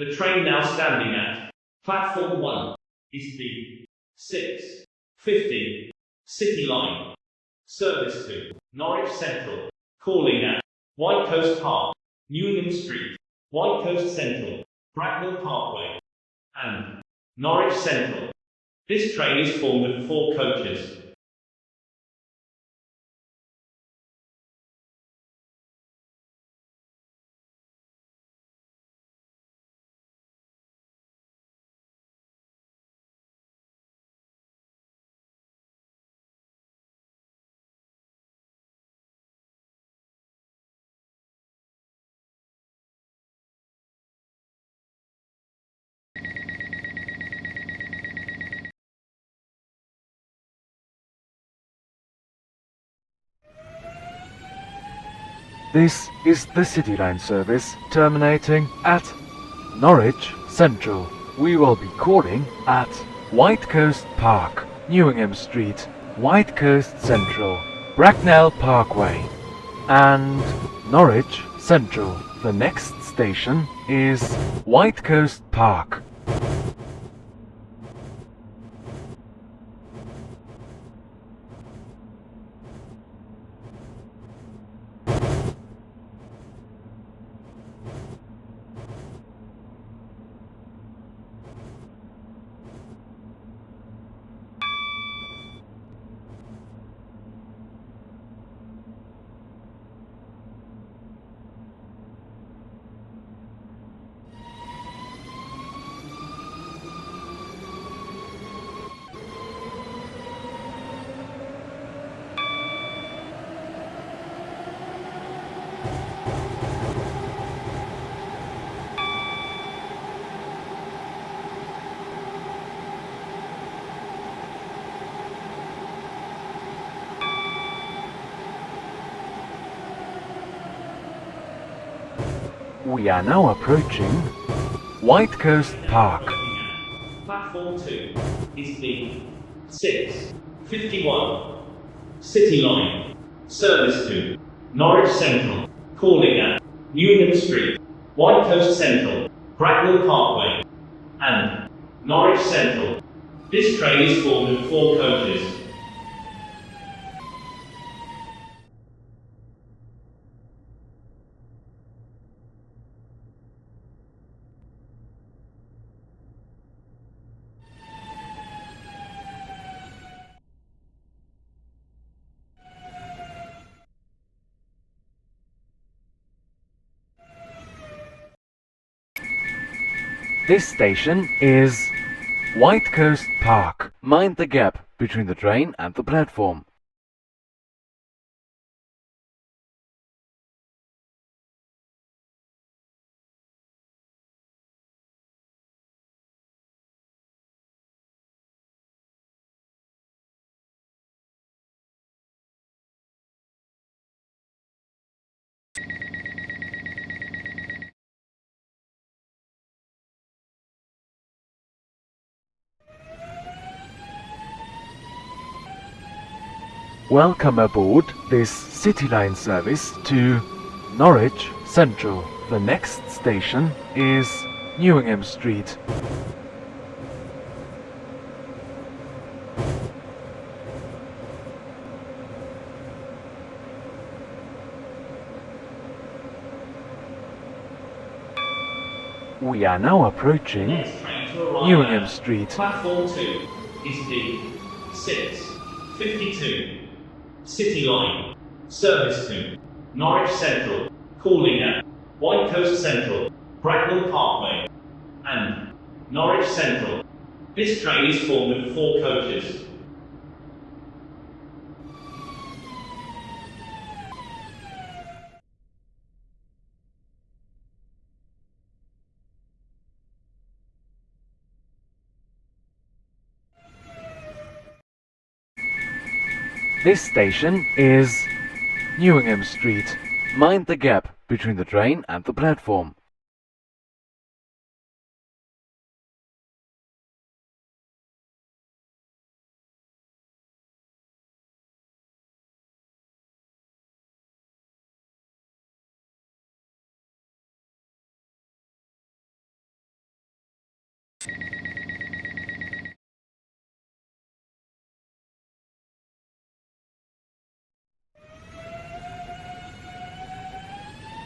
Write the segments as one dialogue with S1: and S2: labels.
S1: The train now standing at platform 1 is the 6:50 City Line. Service to Norwich Central. Calling at Whitecoast Park, Newingham Street, Whitecoast Central, Bracknell Parkway, and Norwich Central. This train is formed of 4 coaches.
S2: This is the City Line service terminating at Norwich Central. We will be calling at Whitecoast Park, Newingham Street, Whitecoast Central, Bracknell Parkway, and Norwich Central. The next station is Whitecoast Park. We are now approaching Whitecoast Park.
S1: Platform 2 is the 6:51 City Line. Service to Norwich Central. Calling at Newingham Street, Whitecoast Central, Bracknell Parkway, and Norwich Central. This train is formed of 4 coaches.
S2: This station is Whitecoast Park. Mind the gap between the train and the platform. Welcome aboard this City Line service to Norwich Central. The next station is Newingham Street. We are now approaching Newingham Street.
S1: Platform 2 is the 6:52 City Line. Service to Norwich Central. Calling at Whitecoast Central, Bracknell Parkway, and Norwich Central. This train is formed of 4 coaches.
S2: This station is Newingham Street. Mind the gap between the train and the platform.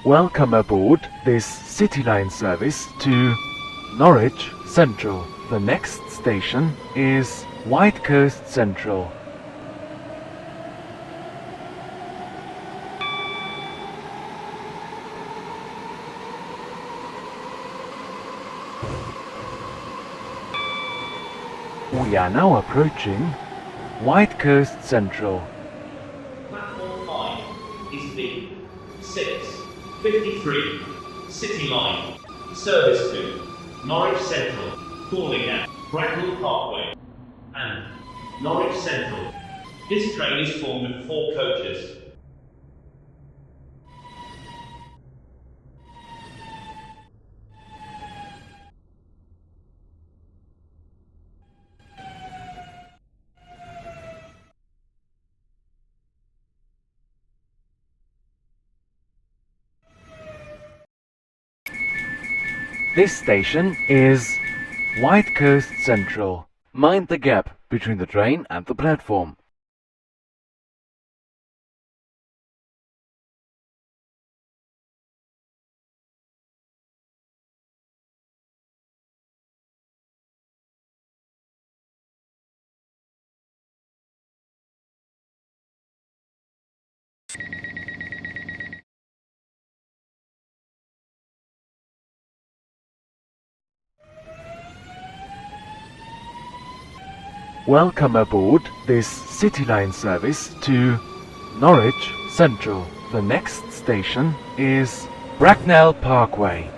S2: Welcome aboard this City Line service to Norwich Central. The next station is Whitecoast Central. We are now approaching Whitecoast Central.
S1: Platform 5 is the 6:53 City Line service to Norwich Central, calling at Bracknell Parkway and Norwich Central. This train is formed of 4 coaches.
S2: This station is Whitecoast Central. Mind the gap between the train and the platform. Welcome aboard this City Line service to Norwich Central. The next station is Bracknell Parkway.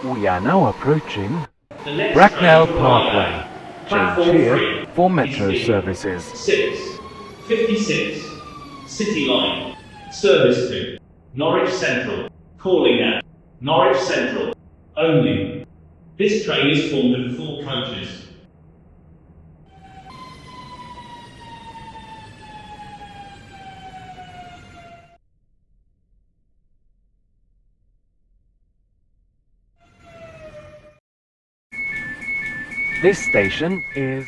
S2: We are now approaching
S1: The next
S2: Bracknell
S1: train to
S2: Parkway.
S1: arrive at
S2: Change
S1: platform
S2: here
S1: 3
S2: for metro
S1: is the
S2: services.
S1: 6:56 City Line service to Norwich Central, calling at Norwich Central only. This train is formed of 4 coaches.
S2: This station is...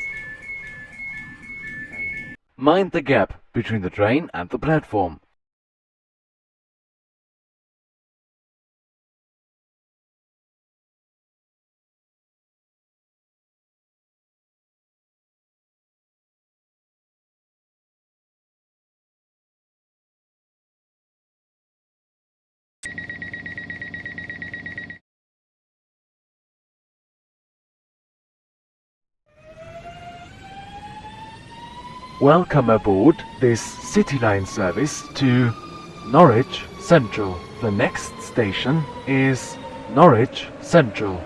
S2: Mind the gap between the train and the platform. Welcome aboard this City Line service to Norwich Central. The next station is Norwich Central.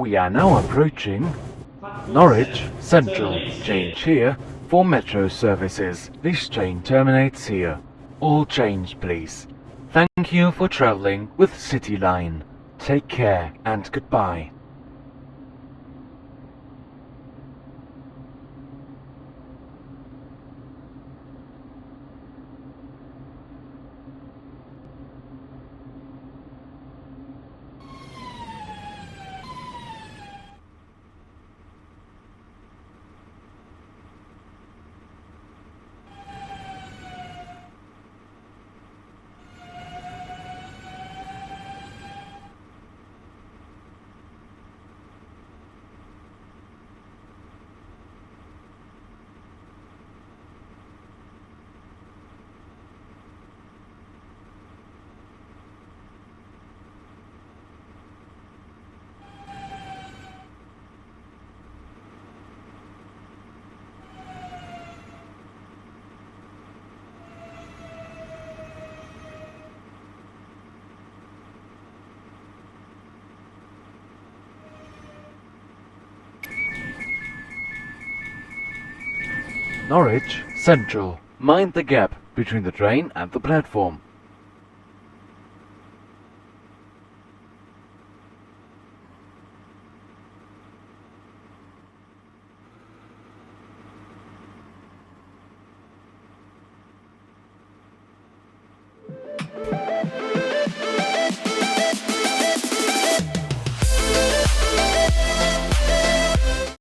S2: We are now approaching Norwich Central. Change here for metro services. This train terminates here. All change, please. Thank you for travelling with City Line. Take care and goodbye. Norwich Central. Mind the gap between the train and the platform.